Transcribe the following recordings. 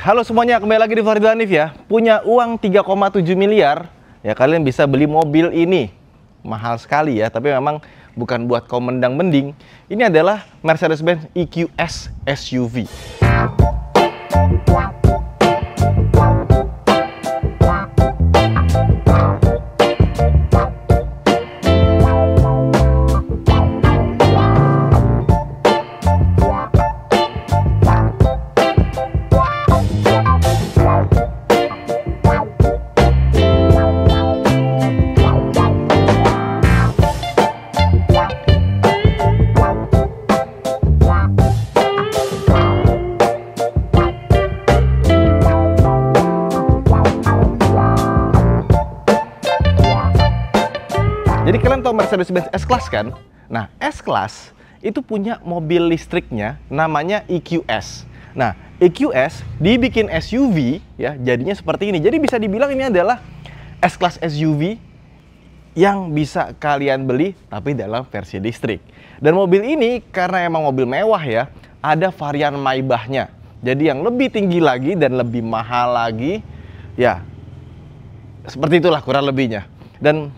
Halo semuanya, kembali lagi di Farid Hanif ya. Punya uang 3,7 miliar, ya kalian bisa beli mobil ini. Mahal sekali ya, tapi memang bukan buat kaum mendang-mending. Ini adalah Mercedes-Benz EQS SUV. Jadi kalian tahu Mercedes-Benz S-Class kan? Nah, S-Class itu punya mobil listriknya namanya EQS. Nah, EQS dibikin SUV ya, jadinya seperti ini. Jadi bisa dibilang ini adalah S-Class SUV yang bisa kalian beli tapi dalam versi listrik. Dan mobil ini karena emang mobil mewah ya, ada varian Maybachnya. Jadi yang lebih tinggi lagi dan lebih mahal lagi. Ya, seperti itulah kurang lebihnya. Dan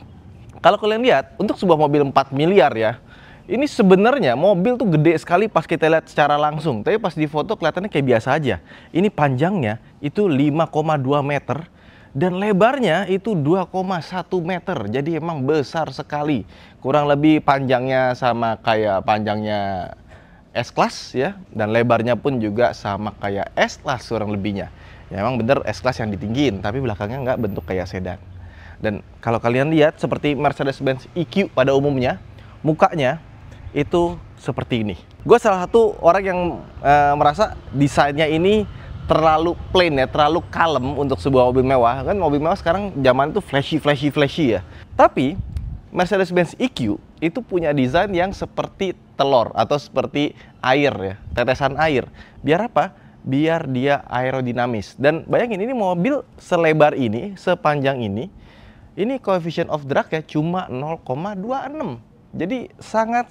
kalau kalian lihat, untuk sebuah mobil 4 miliar ya, ini sebenarnya mobil tuh gede sekali pas kita lihat secara langsung. Tapi pas di foto kelihatannya kayak biasa aja. Ini panjangnya itu 5,2 meter dan lebarnya itu 2,1 meter. Jadi emang besar sekali. Kurang lebih panjangnya sama kayak panjangnya S-Class ya. Dan lebarnya pun juga sama kayak S-Class kurang lebihnya. Ya emang bener S-Class yang ditinggiin, tapi belakangnya nggak bentuk kayak sedan. Dan kalau kalian lihat seperti Mercedes-Benz EQ pada umumnya, mukanya itu seperti ini. Gue salah satu orang yang merasa desainnya ini terlalu plain ya, terlalu kalem untuk sebuah mobil mewah. Kan mobil mewah sekarang zaman itu flashy ya. Tapi Mercedes-Benz EQ itu punya desain yang seperti telur atau seperti air ya, tetesan air. Biar apa? Biar dia aerodinamis. Dan bayangin ini mobil selebar ini, sepanjang ini coefficient of drag ya cuma 0,26. Jadi sangat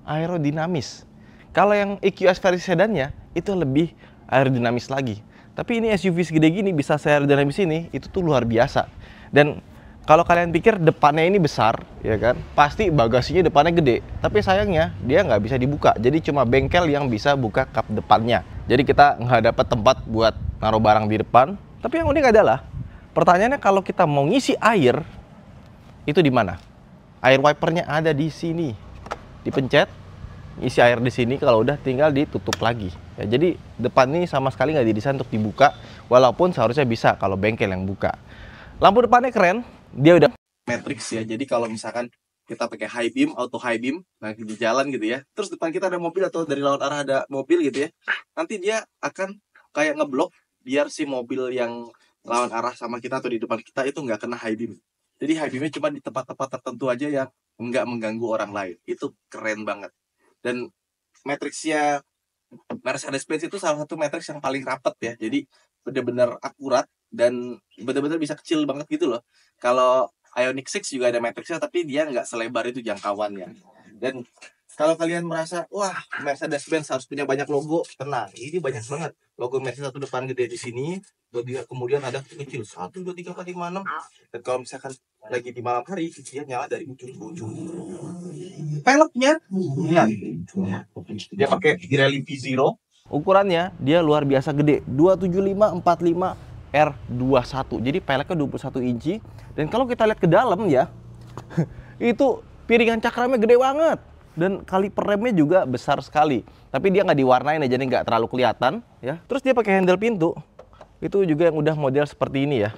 aerodinamis. Kalau yang EQS versi sedannya itu lebih aerodinamis lagi. Tapi ini SUV segede gini bisa aerodinamis ini, itu tuh luar biasa. Dan kalau kalian pikir depannya ini besar, ya kan? Pasti bagasinya depannya gede. Tapi sayangnya dia nggak bisa dibuka. Jadi cuma bengkel yang bisa buka kap depannya. Jadi kita nggak dapat tempat buat naruh barang di depan. Tapi yang unik adalah pertanyaannya, kalau kita mau ngisi air, itu di mana? Air wipernya ada di sini. Dipencet, isi air di sini, kalau udah tinggal ditutup lagi. Ya, jadi depan ini sama sekali nggak didesain untuk dibuka, walaupun seharusnya bisa kalau bengkel yang buka. Lampu depannya keren, dia udah matrix ya. Jadi kalau misalkan kita pakai high beam, auto high beam, nanti di jalan gitu ya. Terus depan kita ada mobil atau dari lawan arah ada mobil gitu ya. Nanti dia akan kayak ngeblok biar si mobil yang lawan arah sama kita atau di depan kita itu nggak kena high beam. Jadi high beamnya cuma di tempat-tempat tertentu aja yang nggak mengganggu orang lain. Itu keren banget. Dan matriksnya Mercedes-Benz itu salah satu matriks yang paling rapet ya. Jadi benar-benar akurat dan benar-benar bisa kecil banget gitu loh. Kalau Ioniq 6 juga ada matriksnya, tapi dia nggak selebar itu jangkauannya. Dan kalau kalian merasa, wah Mercedes-Benz harus punya banyak logo, tenang, ini banyak banget. Logo Mercedes satu depan gede di sini, kemudian ada kecil 1, 2, 3, 4, 5, 6. Dan kalau misalkan lagi di malam hari, dia nyala dari ujung ke ujung. Peleknya, ya, dia pakai Pirelli V0. Ukurannya dia luar biasa gede, 275/45 R21. Jadi peleknya 21 inci. Dan kalau kita lihat ke dalam ya, itu piringan cakramnya gede banget. Dan kaliper remnya juga besar sekali. Tapi dia nggak diwarnain ya, jadi nggak terlalu kelihatan ya. Terus dia pakai handle pintu. Itu juga yang udah model seperti ini ya.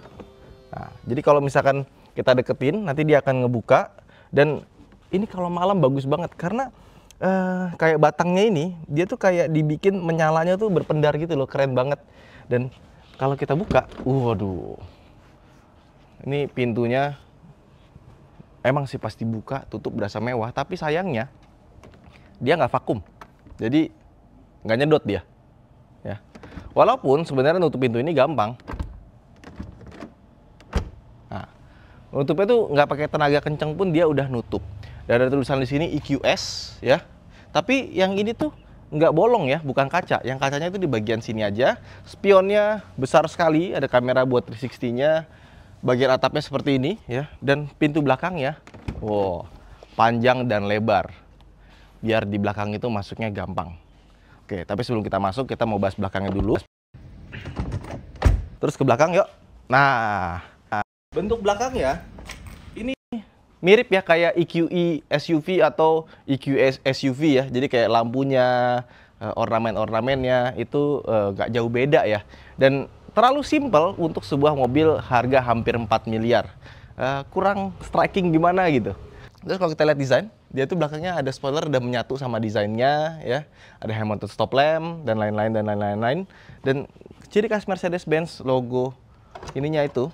Nah, jadi kalau misalkan kita deketin, nanti dia akan ngebuka. Dan ini kalau malam bagus banget karena kayak batangnya ini, dia tuh kayak dibikin menyalanya tuh berpendar gitu loh, keren banget. Dan kalau kita buka, waduh, ini pintunya emang sih pas dibuka tutup berasa mewah, tapi sayangnya dia nggak vakum, jadi nggak nyedot dia. Ya, walaupun sebenarnya nutup pintu ini gampang. Nah, nutupnya tuh nggak pakai tenaga kenceng pun dia udah nutup. Dan ada tulisan di sini EQS ya. Tapi yang ini tuh nggak bolong ya, bukan kaca. Yang kacanya itu di bagian sini aja. Spionnya besar sekali, ada kamera buat 360-nya. Bagian atapnya seperti ini ya, dan pintu belakangnya, wow, panjang dan lebar. Biar di belakang itu masuknya gampang. Oke, tapi sebelum kita masuk, kita mau bahas belakangnya dulu. Terus ke belakang yuk. Nah, bentuk belakangnya ini mirip ya kayak EQE SUV atau EQS SUV ya. Jadi kayak lampunya, ornamen-ornamennya itu nggak jauh beda ya. Dan terlalu simpel untuk sebuah mobil harga hampir 4 miliar. Kurang striking gimana gitu. Terus kalau kita lihat desain, dia tuh belakangnya ada spoiler udah menyatu sama desainnya ya. Ada hand mounted stop lamp dan lain-lain. Dan ciri khas Mercedes-Benz logo ininya itu,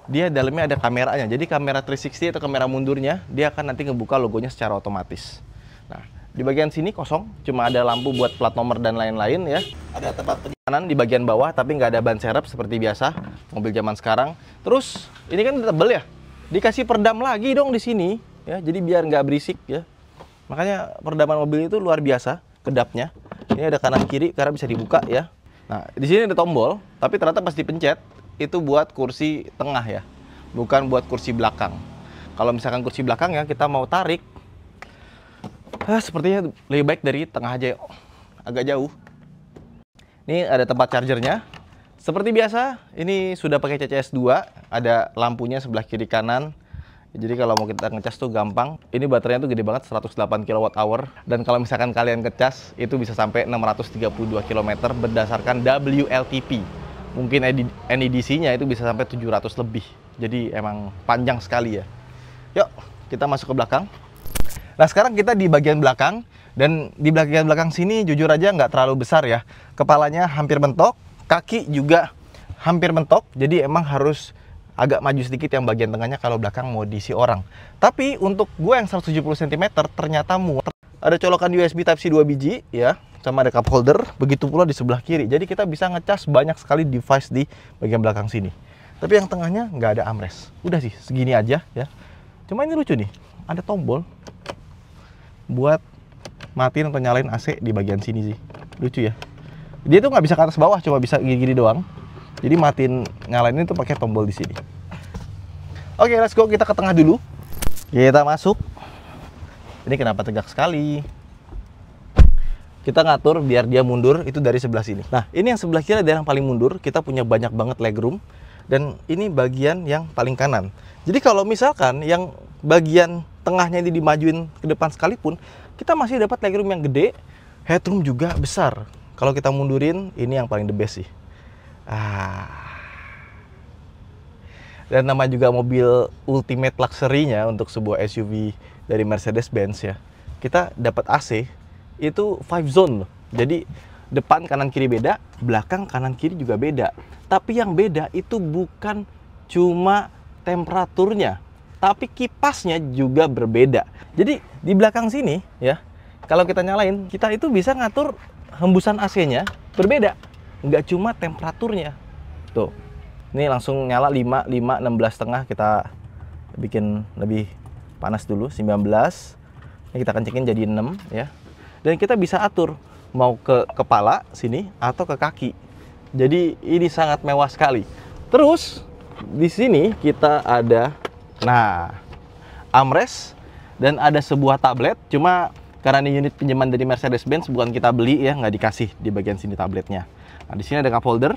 dia dalamnya ada kameranya. Jadi kamera 360 atau kamera mundurnya, dia akan nanti ngebuka logonya secara otomatis. Nah, di bagian sini kosong, cuma ada lampu buat plat nomor dan lain-lain ya. Ada tempat penyimpanan di bagian bawah, tapi nggak ada ban serep seperti biasa mobil zaman sekarang. Terus ini kan tebel ya, dikasih perdam lagi dong di sini ya, jadi biar nggak berisik ya. Makanya peredaman mobil itu luar biasa kedapnya. Ini ada kanan kiri karena bisa dibuka ya. Nah, di sini ada tombol, tapi ternyata pas dipencet itu buat kursi tengah ya, bukan buat kursi belakang. Kalau misalkan kursi belakang ya kita mau tarik, sepertinya lebih baik dari tengah aja yuk. Agak jauh. Ini ada tempat chargernya. Seperti biasa, ini sudah pakai CCS 2, ada lampunya sebelah kiri kanan. Jadi kalau mau kita ngecas tuh gampang. Ini baterainya tuh gede banget, 108 kWh. Dan kalau misalkan kalian ngecas, itu bisa sampai 632 km berdasarkan WLTP. Mungkin NEDC-nya itu bisa sampai 700 lebih. Jadi emang panjang sekali ya. Yuk, kita masuk ke belakang. Nah, sekarang kita di bagian belakang. Dan di bagian belakang sini jujur aja nggak terlalu besar ya. Kepalanya hampir mentok, kaki juga hampir mentok. Jadi emang harus agak maju sedikit yang bagian tengahnya kalau belakang mau diisi orang. Tapi untuk gue yang 170 cm ternyata muat. Ada colokan USB Type-C 2 biji ya, sama ada cup holder, begitu pula di sebelah kiri. Jadi kita bisa ngecas banyak sekali device di bagian belakang sini. Tapi yang tengahnya nggak ada armrest. Udah sih, segini aja ya. Cuma ini lucu nih, ada tombol buat matiin atau nyalain AC di bagian sini sih. Lucu ya. Dia tuh nggak bisa ke atas bawah, cuma bisa gini-gini doang. Jadi matiin nyalain itu pakai tombol di sini. Oke, let's go, kita ke tengah dulu. Kita masuk. Ini kenapa tegak sekali? Kita ngatur biar dia mundur itu dari sebelah sini. Nah, ini yang sebelah kiri adalah yang paling mundur. Kita punya banyak banget legroom. Dan ini bagian yang paling kanan. Jadi kalau misalkan yang bagian tengahnya ini dimajuin ke depan sekalipun, kita masih dapat legroom yang gede, headroom juga besar. Kalau kita mundurin, ini yang paling the best sih. Dan nama juga mobil ultimate luxury-nya untuk sebuah SUV dari Mercedes-Benz ya. Kita dapat AC itu 5 zone loh. Jadi depan kanan kiri beda, belakang kanan kiri juga beda. Tapi yang beda itu bukan cuma temperaturnya, tapi kipasnya juga berbeda. Jadi di belakang sini ya, kalau kita nyalain, kita itu bisa ngatur hembusan AC-nya berbeda. Nggak cuma temperaturnya. Tuh, ini langsung nyala 5, 16,5. Kita bikin lebih panas dulu, 19. Ini kita kencengin jadi 6 ya. Dan kita bisa atur mau ke kepala sini atau ke kaki. Jadi ini sangat mewah sekali. Terus di sini kita ada armrest dan ada sebuah tablet. Cuma karena ini unit pinjaman dari Mercedes-Benz, bukan kita beli ya, nggak dikasih di bagian sini tabletnya. Nah, di sini ada cup holder.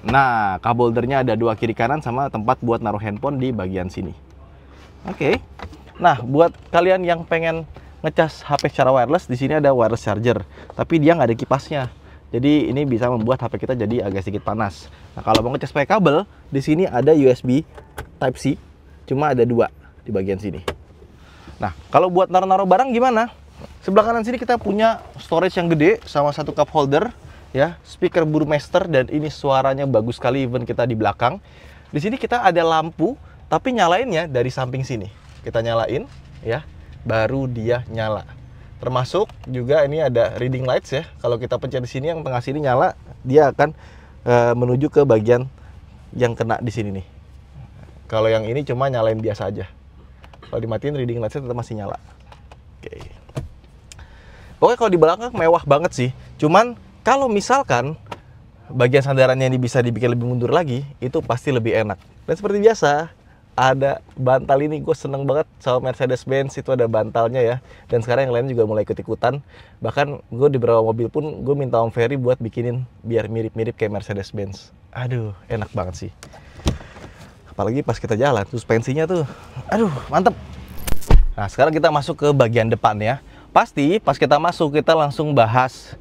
Nah, cup holdernya ada 2 kiri kanan sama tempat buat naruh handphone di bagian sini. Oke. Nah, buat kalian yang pengen ngecas HP secara wireless, di sini ada wireless charger, tapi dia nggak ada kipasnya. Jadi ini bisa membuat HP kita jadi agak sedikit panas. Nah, kalau mau ngecas pakai kabel, di sini ada USB Type-C, cuma ada 2 di bagian sini. Nah, kalau buat naruh-naruh barang gimana? Sebelah kanan sini kita punya storage yang gede sama satu cup holder, ya, speaker Burmester, dan ini suaranya bagus sekali even kita di belakang. Di sini kita ada lampu, tapi nyalainnya dari samping sini. Kita nyalain, ya, baru dia nyala. Termasuk juga ini ada reading lights ya. Kalau kita pencet di sini yang tengah sini nyala, dia akan menuju ke bagian yang kena di sini nih. Kalau yang ini cuma nyalain biasa aja. Kalau dimatiin reading lightsnya tetap masih nyala. Oke. Pokoknya kalau di belakang mewah banget sih. Cuman kalau misalkan bagian sandarannya ini bisa dibikin lebih mundur lagi, itu pasti lebih enak. Dan seperti biasa, ada bantal ini. Gue seneng banget sama Mercedes-Benz, itu ada bantalnya ya. Dan sekarang yang lain juga mulai ikut-ikutan. Bahkan gue di beberapa mobil pun gue minta Om Ferry buat bikinin biar mirip-mirip kayak Mercedes-Benz. Aduh, enak banget sih. Apalagi pas kita jalan, suspensinya tuh, aduh, mantep. Nah, sekarang kita masuk ke bagian depan ya. Pasti pas kita masuk, kita langsung bahas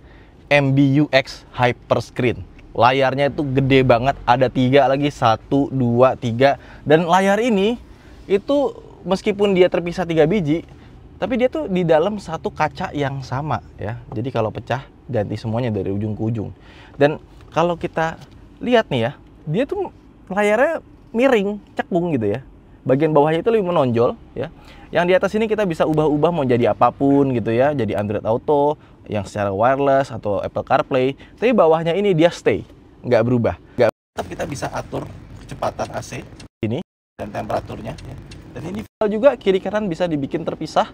MBUX Hyperscreen. Layarnya itu gede banget, ada 3 lagi, 1, 2, 3. Dan layar ini, itu meskipun dia terpisah 3 biji, tapi dia tuh di dalam satu kaca yang sama ya. Jadi kalau pecah, ganti semuanya dari ujung ke ujung. Dan kalau kita lihat nih ya, dia tuh layarnya miring, cekung gitu ya. Bagian bawahnya itu lebih menonjol ya. Yang di atas ini kita bisa ubah-ubah mau jadi apapun gitu ya. Jadi Android Auto, yang secara wireless atau Apple CarPlay. Tapi bawahnya ini dia stay, nggak berubah. Kita bisa atur kecepatan AC ini dan temperaturnya ya. Dan ini juga kiri kanan bisa dibikin terpisah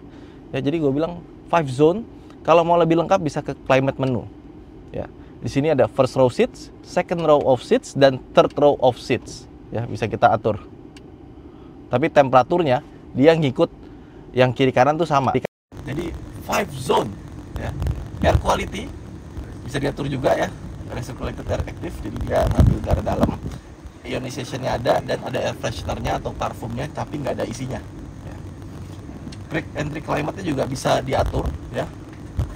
ya. Jadi gue bilang 5 zone. Kalau mau lebih lengkap bisa ke climate menu ya. Di sini ada first row seats, second row of seats, dan third row of seats ya, bisa kita atur. Tapi temperaturnya dia ngikut yang kiri kanan tuh sama. Jadi 5 zone ya. Air quality bisa diatur juga ya. Recirculated air active, jadi dia ngambil udara dalam. Ionization-nya ada, dan ada air freshener-nya atau parfumnya, tapi nggak ada isinya ya. Quick entry climate-nya juga bisa diatur ya.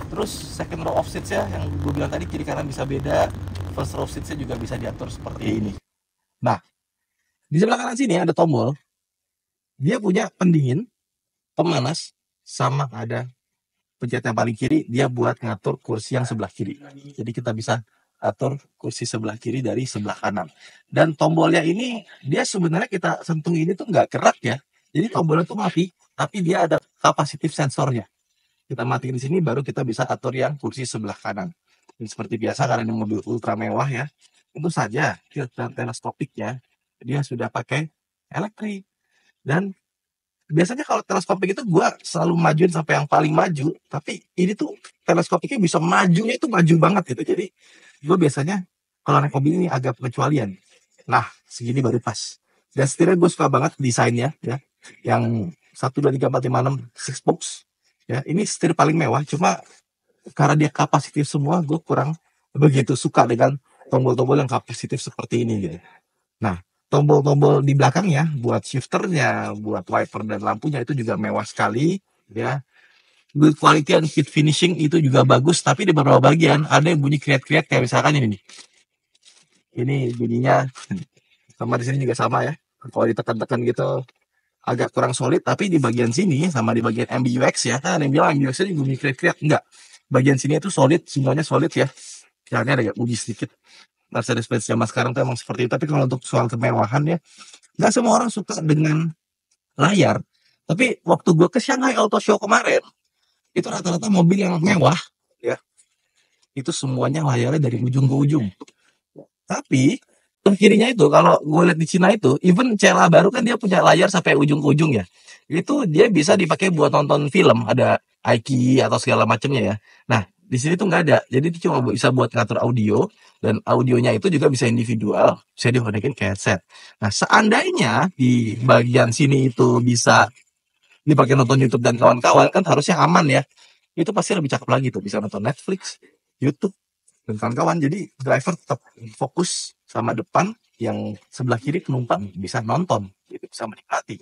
Terus second row of seats ya, yang gue bilang tadi kiri kanan bisa beda. First row seats-nya juga bisa diatur seperti ini. Nah, di sebelah kanan sini ada tombol. Dia punya pendingin, pemanas, sama ada pencet yang paling kiri, dia buat ngatur kursi yang sebelah kiri. Jadi kita bisa atur kursi sebelah kiri dari sebelah kanan. Dan tombolnya ini, dia sebenarnya kita sentuh ini tuh nggak gerak ya. Jadi tombolnya tuh mati, tapi dia ada kapasitif sensornya. Kita matiin di sini, baru kita bisa atur yang kursi sebelah kanan. Dan seperti biasa, karena ini mobil ultra mewah ya, tentu saja filter teleskopiknya dia sudah pakai elektrik. Dan biasanya kalau teleskopik itu gue selalu majuin sampai yang paling maju, tapi ini tuh teleskopiknya bisa majunya itu maju banget gitu. Jadi gue biasanya kalau naik mobil ini agak pengecualian. Nah, segini baru pas. Dan setirnya gue suka banget desainnya ya, yang 1, 2, 3, 4, 5, 6 six box ya. Ini setir paling mewah, cuma karena dia kapasitif semua, gue kurang begitu suka dengan tombol-tombol yang kapasitif seperti ini gitu. Nah, tombol-tombol di belakangnya buat shifternya, buat wiper dan lampunya itu juga mewah sekali ya. Good quality and fit finishing itu juga bagus, tapi di beberapa bagian ada yang bunyi kriak-kriak, kayak misalkan ini nih. Ini bunyinya sama di sini juga sama ya. Kalau ditekan-tekan gitu agak kurang solid, tapi di bagian sini sama di bagian MBUX ya. Kan ada yang bilang MBUX ini bunyi kriak-kriak, enggak. Bagian sini itu solid, semuanya solid ya. Jangan ada uji sedikit. Mercedes-Benz zaman sekarang tuh emang seperti itu. Tapi kalau untuk soal kemewahan ya, nggak semua orang suka dengan layar. Tapi waktu gue ke Shanghai Auto Show kemarin, itu rata-rata mobil yang mewah ya, itu semuanya layarnya dari ujung ke ujung. Tapi kirinya itu, kalau gue lihat di Cina itu, even Cela baru kan dia punya layar sampai ujung ke ujung ya. Itu dia bisa dipakai buat nonton film, ada iQIYI atau segala macamnya ya. Nah, di sini tuh nggak ada. Jadi itu cuma bisa buat ngatur audio, dan audionya itu juga bisa individual, bisa dikonekin ke headset. Nah, seandainya di bagian sini itu bisa dipakai nonton YouTube dan kawan-kawan, kan harusnya aman ya. Itu pasti lebih cakep lagi tuh, bisa nonton Netflix, YouTube, dan kawan-kawan. Jadi driver tetap fokus sama depan, yang sebelah kiri penumpang bisa nonton, gitu, bisa menikmati.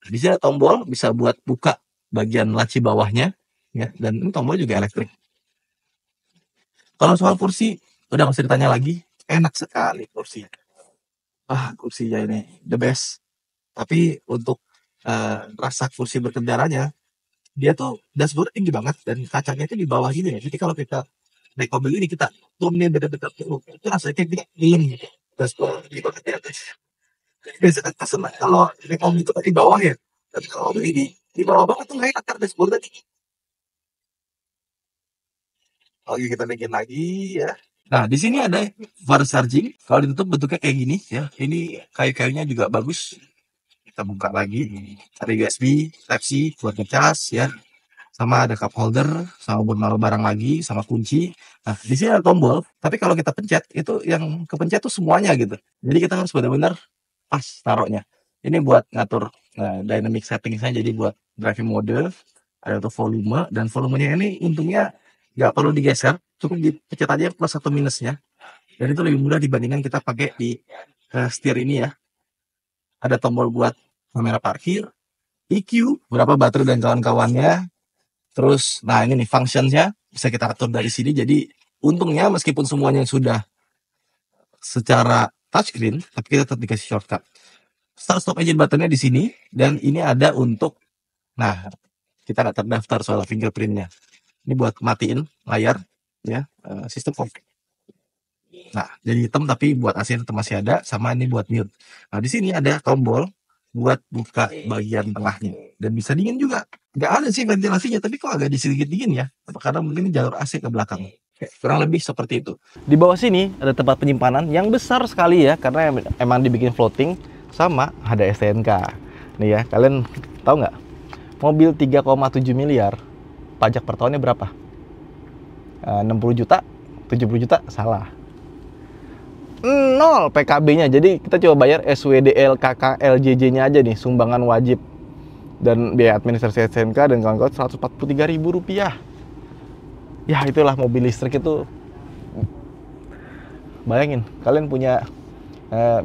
Di sini ada tombol bisa buat buka bagian laci bawahnya ya, dan ini tombol juga elektrik. Kalau soal kursi udah nggak usah ditanya lagi, enak sekali kursinya. Kursinya ini the best. Tapi untuk rasa kursi berkendaranya, dia tuh dashboard tinggi banget, dan kacanya itu di bawah gini ya. Jadi kalau kita naik mobil ini, kita turunin dekat-dekat itu rasanya kayak kita gitu. Dashboard di bawah ya. Biasanya kan senang kalau naik mobil itu kan di bawah ya. Tapi kalau mobil ini di bawah banget tuh nggak enak, karena dashboard tadi. Oke, kita naikin lagi ya. Nah, di sini ada fast charging. Kalau ditutup bentuknya kayak gini ya. Ini kayu-kayunya juga bagus. Kita buka lagi. Ada USB Type-C buat ngecas ya. sama ada cup holder, sama buat naruh barang lagi, sama kunci. Nah, di sini ada tombol, tapi kalau kita pencet, itu yang kepencet tuh semuanya gitu. Jadi kita harus benar-benar pas taruhnya. Ini buat ngatur dynamic settingsnya, jadi buat driving mode, ada untuk volume, dan volumenya ini untungnya nggak perlu digeser, cukup dipencet aja plus atau minusnya. Dan itu lebih mudah dibandingkan kita pakai di setir ini ya. Ada tombol buat kamera parkir, EQ, berapa baterai dan kawan-kawannya. Terus, nah ini nih functionnya bisa kita atur dari sini. Jadi untungnya meskipun semuanya sudah secara touchscreen, tapi kita tetap dikasih shortcut. Start stop engine buttonnya di sini, dan ini ada untuk, nah kita nggak terdaftar soal fingerprintnya. Ini buat matiin layar, ya sistem off. Nah jadi hitam tapi buat AC tetap masih ada, sama ini buat mute. Nah di sini ada tombol buat buka bagian tengahnya, dan bisa dingin juga. Nggak ada sih ventilasinya, tapi kok agak sedikit dingin ya? Karena mungkin jalur AC ke belakang. Kurang lebih seperti itu. Di bawah sini ada tempat penyimpanan yang besar sekali ya, karena emang dibikin floating, sama ada STNK. Nih ya, kalian tahu nggak? Mobil 3,7 miliar, pajak per tahunnya berapa? 60 juta? 70 juta? Salah. 0 PKB-nya. Jadi kita coba bayar SWDL, KK, LJJ-nya aja nih, sumbangan wajib dan biaya administrasi STNK dan kawan-kawan, Rp143.000. Ya itulah mobil listrik itu. Bayangin, kalian punya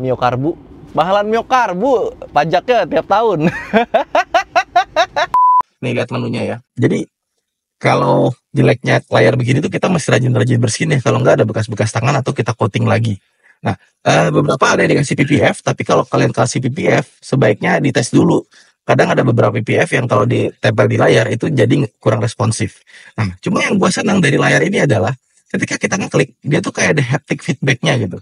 Mio Karbu, mahalan Mio Karbu, pajaknya tiap tahun. Nih lihat menunya ya. Jadi kalau jeleknya layar begini tuh kita mesti rajin-rajin bersihin ya. Kalau nggak ada bekas-bekas tangan atau kita coating lagi. Nah, beberapa ada yang dikasih PPF, tapi kalau kalian kasih PPF, sebaiknya dites dulu. Kadang ada beberapa PPF yang kalau ditempel di layar itu jadi kurang responsif. Nah, cuma yang gua senang dari layar ini adalah ketika kita ngeklik, dia tuh kayak ada haptic feedbacknya gitu.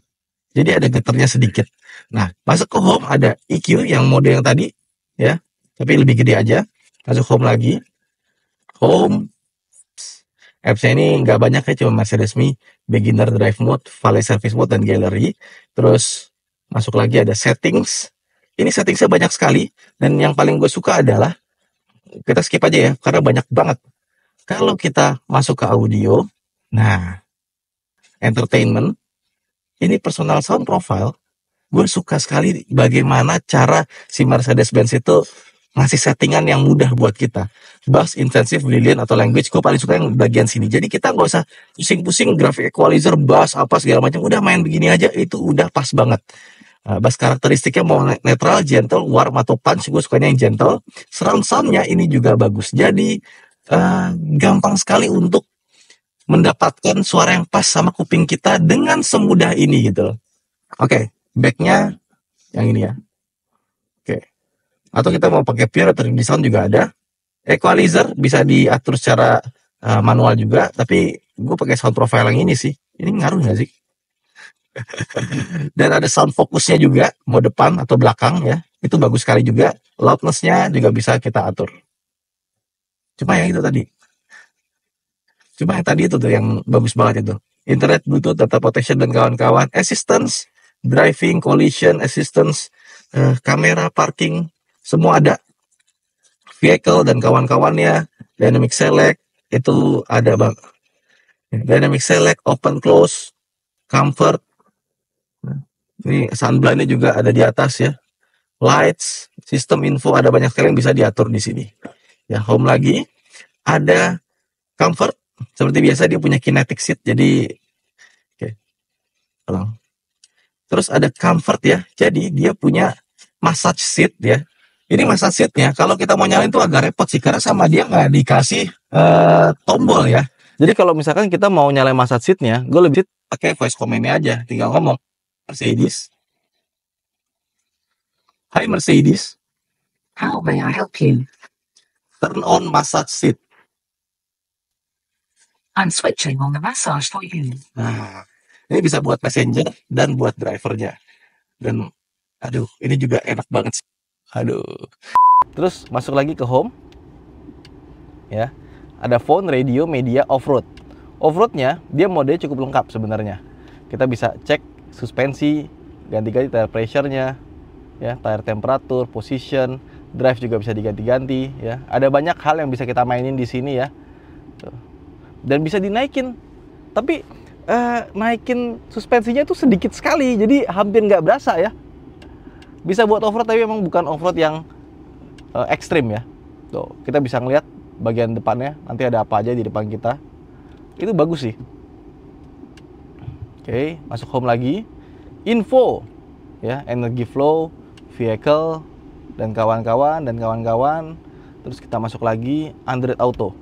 Jadi ada getarnya sedikit. Nah, masuk ke home ada EQ yang mode yang tadi, ya, tapi lebih gede aja. Masuk home lagi, home. Apps-nya ini nggak banyak ya, cuma Mercedes-Me, Beginner Drive Mode, Valet Service Mode, dan Gallery. Terus masuk lagi ada Settings. Ini settingsnya banyak sekali, dan yang paling gue suka adalah, kita skip aja ya, karena banyak banget. Kalau kita masuk ke audio, nah, entertainment, ini personal sound profile, gue suka sekali bagaimana cara si Mercedes-Benz itu ngasih settingan yang mudah buat kita. Bass, intensive, brilliant, atau language, gue paling suka yang bagian sini. Jadi kita nggak usah pusing-pusing graphic equalizer, bass, apa segala macam. Udah main begini aja, itu udah pas banget. Bass karakteristiknya mau netral, gentle, warm, atau punch, gue sukanya yang gentle. Surround sound-nya ini juga bagus. Jadi gampang sekali untuk mendapatkan suara yang pas sama kuping kita dengan semudah ini gitu. Oke, back-nya yang ini ya. Oke. Atau kita mau pakai pure atau di sound juga ada. Equalizer bisa diatur secara manual juga, tapi gue pakai sound profile yang ini sih. Ini ngaruh nggak sih? Dan ada sound fokusnya juga, mau depan atau belakang ya. Itu bagus sekali juga. Loudness-nya juga bisa kita atur. Cuma yang itu tadi. Cuma yang tadi itu tuh yang bagus banget itu. Internet, Bluetooth, data protection, dan kawan-kawan. Assistance, driving, collision, assistance, kamera, parking, semua ada. Vehicle dan kawan-kawannya, dynamic select, itu ada bang. Dynamic select, open close, comfort. Ini sunblindnya juga ada di atas ya. Lights, sistem info, ada banyak sekali yang bisa diatur di sini. Ya, home lagi. Ada comfort, seperti biasa dia punya kinetic seat, jadi oke. Terus ada comfort ya, jadi dia punya massage seat ya. Ini massage seatnya, kalau kita mau nyalain tuh agak repot sih, karena sama dia nggak dikasih tombol ya. Jadi kalau misalkan kita mau nyalain massage seatnya, gue lebih pakai voice command-nya aja, tinggal ngomong. Mercedes. Hi Mercedes. How may I help you? Turn on massage seat. I'm switching on the massage for you. Nah, ini bisa buat passenger dan buat drivernya. Dan aduh, ini juga enak banget sih. aduh. Terus masuk lagi ke home. Ya. Ada phone, radio, media, off-road. Off-roadnya dia modenya cukup lengkap sebenarnya. Kita bisa cek suspensi, ganti-ganti tire pressure-nya, ya, tire temperature, position, drive juga bisa diganti-ganti ya. Ada banyak hal yang bisa kita mainin di sini ya. Tuh. Dan bisa dinaikin. Tapi naikin suspensinya itu sedikit sekali, jadi hampir nggak berasa ya. Bisa buat off-road tapi memang bukan off-road yang ekstrim ya. Tuh, kita bisa ngeliat bagian depannya, nanti ada apa aja di depan kita. Itu bagus sih. Oke, masuk home lagi. Info ya, energy flow, vehicle dan kawan-kawan. Terus kita masuk lagi Android Auto.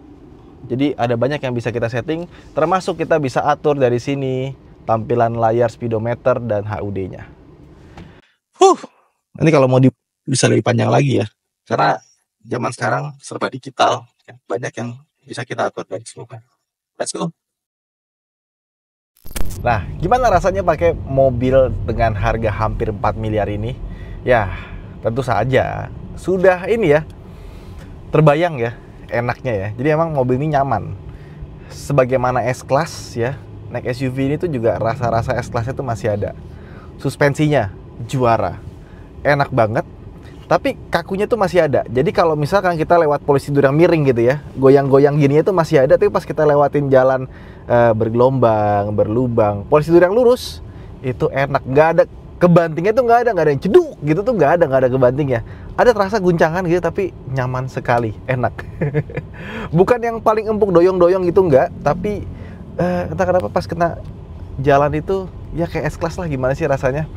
Jadi ada banyak yang bisa kita setting, termasuk kita bisa atur dari sini tampilan layar speedometer dan HUD-nya. Nanti kalau mau bisa lebih panjang lagi ya, karena zaman sekarang serba digital, banyak yang bisa kita atur dari semua. Let's go. Nah, gimana rasanya pakai mobil dengan harga hampir 4 miliar ini? Ya, tentu saja sudah ini ya, terbayang ya, enaknya ya. Jadi emang mobil ini nyaman. Sebagaimana S-Class ya, naik SUV ini tuh juga rasa-rasa S-Class itu masih ada. Suspensinya juara, enak banget. Tapi kakunya tuh masih ada. Jadi kalau misalkan kita lewat polisi tidur yang miring gitu ya, goyang-goyang gini itu masih ada. Tapi pas kita lewatin jalan bergelombang, berlubang, polisi tidur yang lurus itu enak. Nggak ada kebantingnya tuh, nggak ada yang ceduk gitu tuh, nggak ada kebantingnya. Ada terasa guncangan gitu, tapi nyaman sekali, enak. Bukan yang paling empuk doyong-doyong gitu, nggak. Tapi entah kenapa pas kena jalan itu ya kayak S-Class lah, gimana sih rasanya.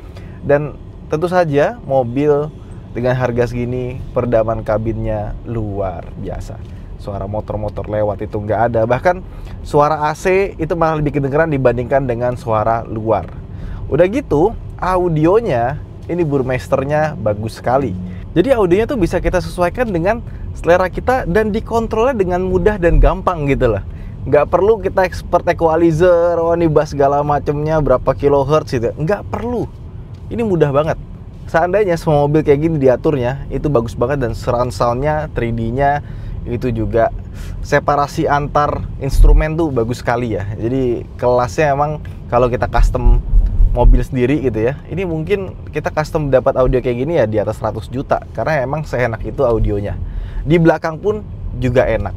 Dan tentu saja mobil dengan harga segini, peredaman kabinnya luar biasa. Suara motor-motor lewat itu nggak ada. Bahkan suara AC itu malah lebih kedengeran dibandingkan dengan suara luar. Udah gitu, audionya ini Burmesternya bagus sekali. Jadi audionya tuh bisa kita sesuaikan dengan selera kita dan dikontrolnya dengan mudah dan gampang gitu lah. Nggak perlu kita expert equalizer, ini bass segala macemnya berapa kilohertz gitu. Nggak perlu. Ini mudah banget. Seandainya semua mobil kayak gini diaturnya, itu bagus banget. Dan surround sound-nya, 3D-nya itu juga separasi antar instrumen tuh bagus sekali ya. Jadi kelasnya emang kalau kita custom mobil sendiri gitu ya, ini mungkin kita custom dapat audio kayak gini ya di atas 100 juta, karena emang seenak itu audionya. Di belakang pun juga enak.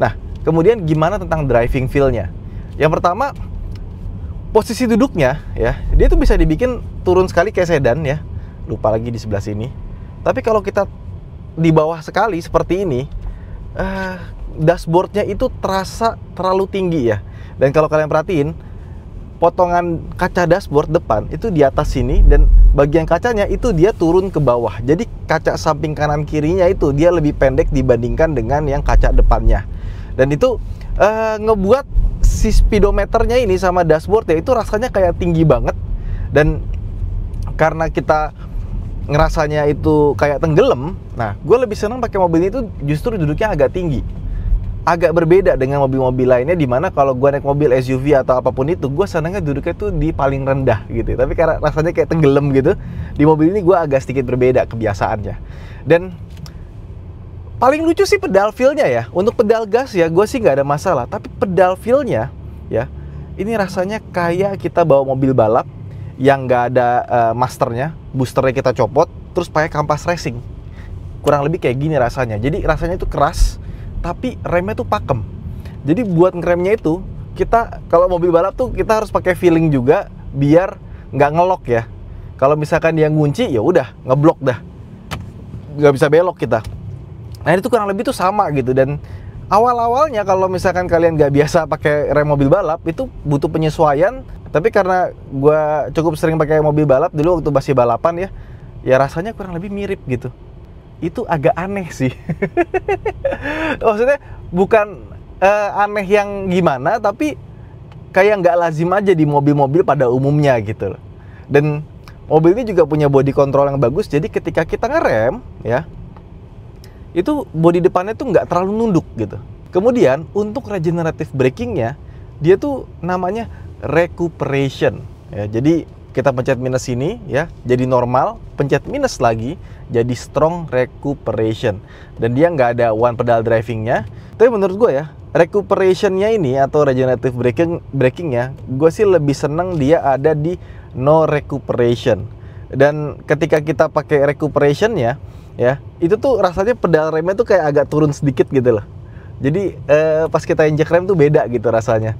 Nah, kemudian gimana tentang driving feel-nya? Yang pertama, posisi duduknya ya, dia tuh bisa dibikin turun sekali kayak sedan ya. Lupa lagi di sebelah sini. Tapi kalau kita di bawah sekali seperti ini, dashboardnya itu terasa terlalu tinggi ya. Dan kalau kalian perhatiin, potongan kaca dashboard depan itu di atas sini, dan bagian kacanya itu dia turun ke bawah. Jadi kaca samping kanan kirinya itu dia lebih pendek dibandingkan dengan yang kaca depannya. Dan itu ngebuat si speedometernya ini sama dashboardnya itu rasanya kayak tinggi banget. Dan karena kita ngerasanya itu kayak tenggelam, nah gue lebih senang pakai mobil ini tuh justru duduknya agak tinggi. Agak berbeda dengan mobil-mobil lainnya, dimana kalau gue naik mobil SUV atau apapun itu, gue senangnya duduknya tuh di paling rendah gitu. Tapi karena rasanya kayak tenggelam gitu, di mobil ini gue agak sedikit berbeda kebiasaannya. Dan paling lucu sih pedal feel-nya ya. Untuk pedal gas ya gue sih nggak ada masalah. Tapi pedal feel-nya ya, ini rasanya kayak kita bawa mobil balap yang nggak ada masternya, boosternya kita copot, terus pakai kampas racing. Kurang lebih kayak gini rasanya. Jadi rasanya itu keras, tapi remnya tuh pakem. Jadi buat ngeremnya itu, kita kalau mobil balap tuh kita harus pakai feeling juga biar nggak ngelok ya. Kalau misalkan dia ngunci, ya udah ngeblok dah, nggak bisa belok kita. Nah itu kurang lebih tuh sama gitu. Dan awal-awalnya kalau misalkan kalian nggak biasa pakai rem mobil balap, itu butuh penyesuaian. Tapi karena gue cukup sering pakai mobil balap dulu waktu masih balapan ya rasanya kurang lebih mirip gitu. Itu agak aneh sih. Maksudnya bukan aneh yang gimana, tapi kayak nggak lazim aja di mobil-mobil pada umumnya gitu loh. Dan mobil ini juga punya body control yang bagus, jadi ketika kita ngerem ya, itu bodi depannya tuh nggak terlalu nunduk gitu. Kemudian untuk regenerative braking-nya, dia tuh namanya recuperation ya. Jadi kita pencet minus ini ya, jadi normal, pencet minus lagi jadi strong recuperation. Dan dia nggak ada one pedal driving-nya. Tapi menurut gue ya, recuperation-nya ini atau regenerative braking-nya, gue sih lebih seneng dia ada di no recuperation. Dan ketika kita pakai recuperation-nya, ya, itu tuh rasanya pedal remnya tuh kayak agak turun sedikit gitu loh. Jadi pas kita injek rem tuh beda gitu rasanya.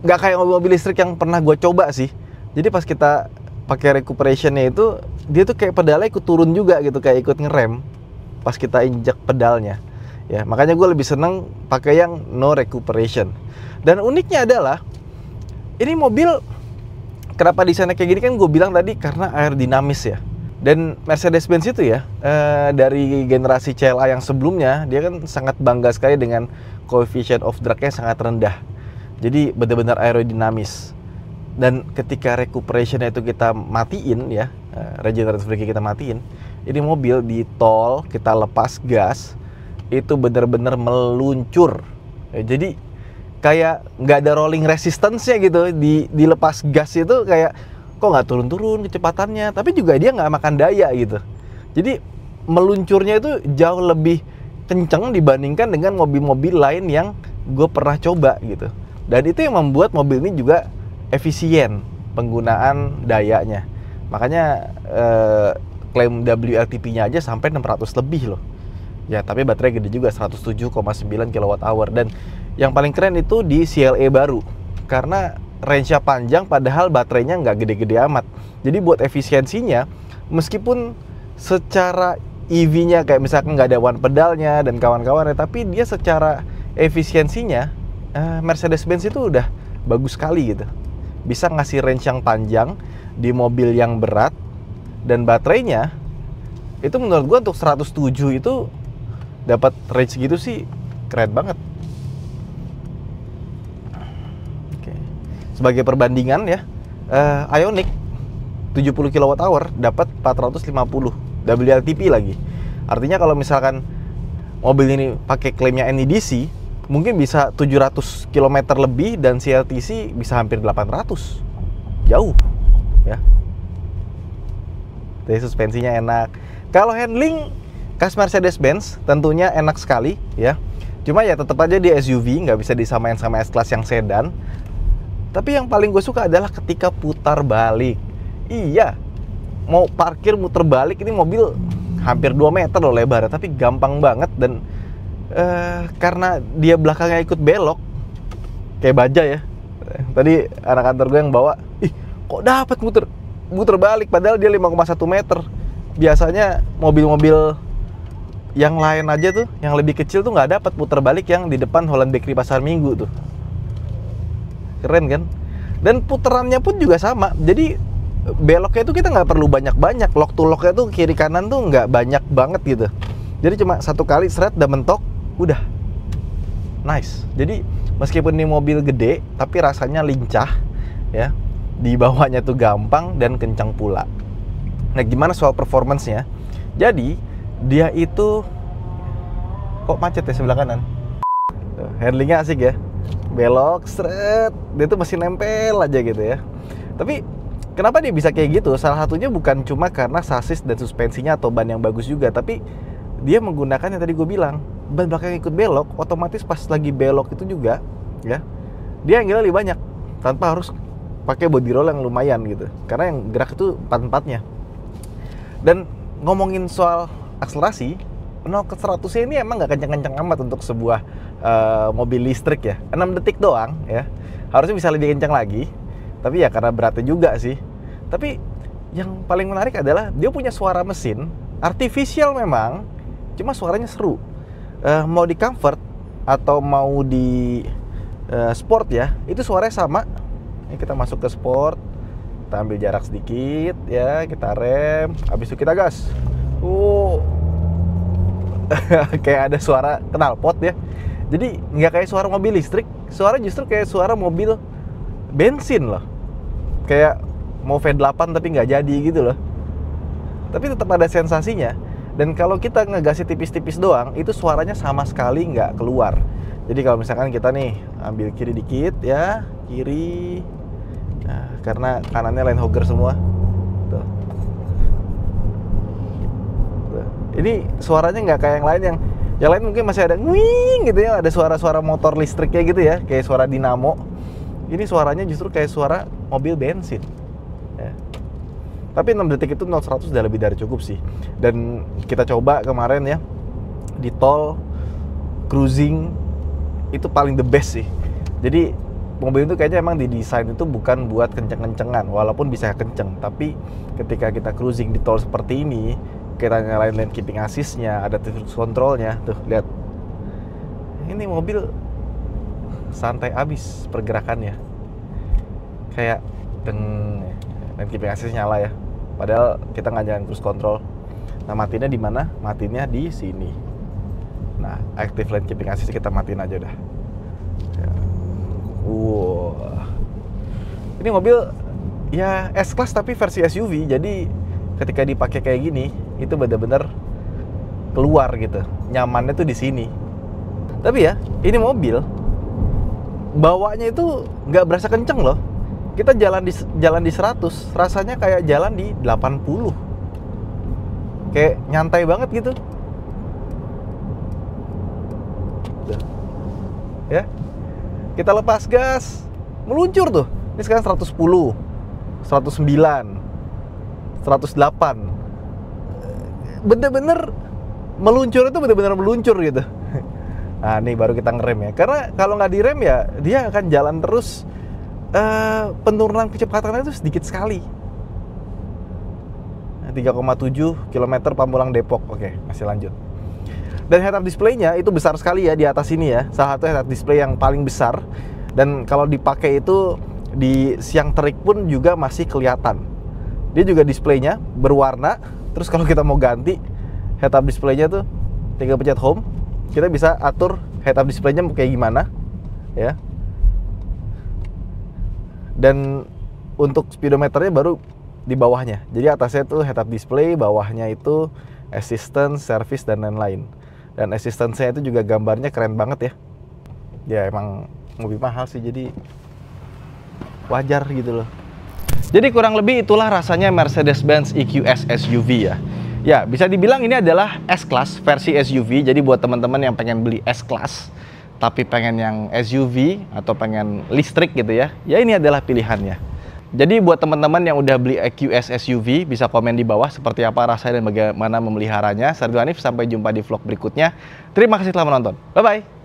Nggak kayak mobil listrik yang pernah gue coba sih. Jadi pas kita pakai recuperationnya itu, dia tuh kayak pedalnya ikut turun juga gitu, kayak ikut ngerem pas kita injek pedalnya. Ya, makanya gue lebih seneng pakai yang no recuperation. Dan uniknya adalah ini mobil kenapa desainnya kayak gini kan gue bilang tadi karena aerodinamis ya. Dan Mercedes-Benz itu ya dari generasi CLA yang sebelumnya dia kan sangat bangga sekali dengan coefficient of drag-nya sangat rendah. Jadi benar-benar aerodinamis. Dan ketika recuperationnya itu kita matiin ya, regenerative brake kita matiin, ini mobil di tol kita lepas gas itu benar-benar meluncur. Ya, jadi kayak nggak ada rolling resistance-nya gitu, dilepas gas itu kayak kok nggak turun-turun kecepatannya, tapi juga dia nggak makan daya gitu. Jadi meluncurnya itu jauh lebih kenceng dibandingkan dengan mobil-mobil lain yang gue pernah coba gitu. Dan itu yang membuat mobil ini juga efisien penggunaan dayanya. Makanya klaim WLTP-nya aja sampai 600 lebih loh. Ya, tapi baterai gede juga, 107,9 kWh. Dan yang paling keren itu di CLA baru, karena range-nya panjang padahal baterainya nggak gede-gede amat. Jadi buat efisiensinya, meskipun secara EV-nya kayak misalkan nggak ada one pedalnya dan kawan-kawannya, tapi dia secara efisiensinya Mercedes-Benz itu udah bagus sekali gitu. Bisa ngasih range yang panjang di mobil yang berat, dan baterainya itu menurut gua untuk 107 itu dapat range gitu sih keren banget. Oke. Sebagai perbandingan ya, Ioniq 70 kWh dapat 450 WLTP lagi. Artinya kalau misalkan mobil ini pakai klaimnya NEDC, mungkin bisa 700 km lebih, dan CLTC bisa hampir 800. Jauh ya. Jadi suspensinya enak. Kalau handling khas Mercedes-Benz tentunya enak sekali ya. Cuma ya tetap aja dia SUV, nggak bisa disamain sama S-Class yang sedan. Tapi yang paling gue suka adalah ketika putar balik. Iya, mau parkir muter balik ini mobil hampir 2 meter loh lebarnya, tapi gampang banget. Dan karena dia belakangnya ikut belok kayak baja ya. Tadi anak kantor gue yang bawa, ih kok dapat muter balik padahal dia 5,1 meter. Biasanya mobil-mobil yang lain aja tuh, yang lebih kecil tuh nggak dapat putar balik yang di depan Holland Bakery Pasar Minggu tuh. Keren kan? Dan putarannya pun juga sama. Jadi beloknya itu kita nggak perlu banyak-banyak. Lock to locknya tuh kiri kanan tuh nggak banyak banget gitu. Jadi cuma satu kali seret udah mentok, udah nice. Jadi meskipun ini mobil gede, tapi rasanya lincah ya. Dibawanya tuh gampang dan kencang pula. Nah, gimana soal performance-nya? Jadi dia itu kok macet ya sebelah kanan. Tuh, handlingnya asik ya. Belok, seret, dia tuh masih nempel aja gitu ya. Tapi kenapa dia bisa kayak gitu? Salah satunya bukan cuma karena sasis dan suspensinya atau ban yang bagus juga, tapi dia menggunakan yang tadi gue bilang, ban belakang ikut belok, otomatis pas lagi belok itu juga ya, dia angle lebih banyak tanpa harus pakai body roll yang lumayan gitu. Karena yang gerak itu empat-empatnya. Dan ngomongin soal akselerasi, 0 ke 100 ini emang nggak kencang-kencang amat untuk sebuah mobil listrik ya. 6 detik doang ya. Harusnya bisa lebih kencang lagi. Tapi ya karena beratnya juga sih. Tapi yang paling menarik adalah dia punya suara mesin artificial memang, cuma suaranya seru. Mau di comfort atau mau di sport ya, itu suaranya sama. Ini kita masuk ke sport, kita ambil jarak sedikit ya, kita rem, habis itu kita gas. Kayak ada suara knalpot ya. Jadi nggak kayak suara mobil listrik, suara justru kayak suara mobil bensin loh. Kayak mau V8 tapi nggak jadi gitu loh. Tapi tetap ada sensasinya. Dan kalau kita ngegasnya tipis-tipis doang, itu suaranya sama sekali nggak keluar. Jadi kalau misalkan kita nih ambil kiri dikit ya, kiri. Nah, karena kanannya line hogger semua. Tuh. Tuh. Ini suaranya nggak kayak yang lain, yang lain mungkin masih ada nguing gitu ya, ada suara-suara motor listriknya gitu ya, kayak suara dinamo. Ini suaranya justru kayak suara mobil bensin ya. Tapi 6 detik itu 0-100 udah lebih dari cukup sih. Dan kita coba kemarin ya di tol cruising itu paling the best sih. Jadi mobil itu kayaknya emang didesain itu bukan buat kenceng-kencengan, walaupun bisa kenceng, tapi ketika kita cruising di tol seperti ini, kita nyalain lane keeping assist-nya, ada cruise control-nya, tuh lihat. Ini mobil santai abis pergerakannya. Kayak lane keeping assist nyala ya. Padahal kita nggak jalan cruise control. Nah, matinya di mana? Matinya di sini. Nah, active lane keeping assist kita matiin aja dah. Ya. Ini mobil ya S-Class tapi versi SUV. Jadi ketika dipakai kayak gini, itu benar-benar keluar gitu. Nyamannya tuh di sini. Tapi ya, ini mobil bawanya itu nggak berasa kenceng loh. Kita jalan di 100, rasanya kayak jalan di 80. Kayak nyantai banget gitu. Ya. Kita lepas gas, meluncur tuh. Ini sekarang 110, 109, 108. Bener-bener meluncur itu bener-bener meluncur gitu. Nah, ini baru kita ngerem ya. Karena kalau nggak direm ya, dia akan jalan terus. Penurunan kecepatannya itu sedikit sekali. 3,7 km Pamulang Depok. Oke, masih lanjut. Dan head-up display-nya itu besar sekali ya di atas ini ya. Salah satu head-up display yang paling besar. Dan kalau dipakai itu di siang terik pun juga masih kelihatan. Dia juga display-nya berwarna. Terus kalau kita mau ganti head-up display-nya tuh, tinggal pencet home. Kita bisa atur head-up display-nya kayak gimana ya. Dan untuk speedometernya baru di bawahnya. Jadi atasnya tuh head-up display, bawahnya itu assistance, service, dan lain-lain. Dan assistance-nya itu juga gambarnya keren banget ya. Ya emang mobil mahal sih, jadi wajar gitu loh. Jadi kurang lebih itulah rasanya Mercedes-Benz EQS SUV ya. Ya, bisa dibilang ini adalah S-Class versi SUV. Jadi buat teman-teman yang pengen beli S-Class tapi pengen yang SUV atau pengen listrik gitu ya, ya ini adalah pilihannya. Jadi buat teman-teman yang udah beli EQS SUV, bisa komen di bawah seperti apa rasanya dan bagaimana memeliharanya. Saya Ridwan Hanif, sampai jumpa di vlog berikutnya. Terima kasih telah menonton. Bye-bye.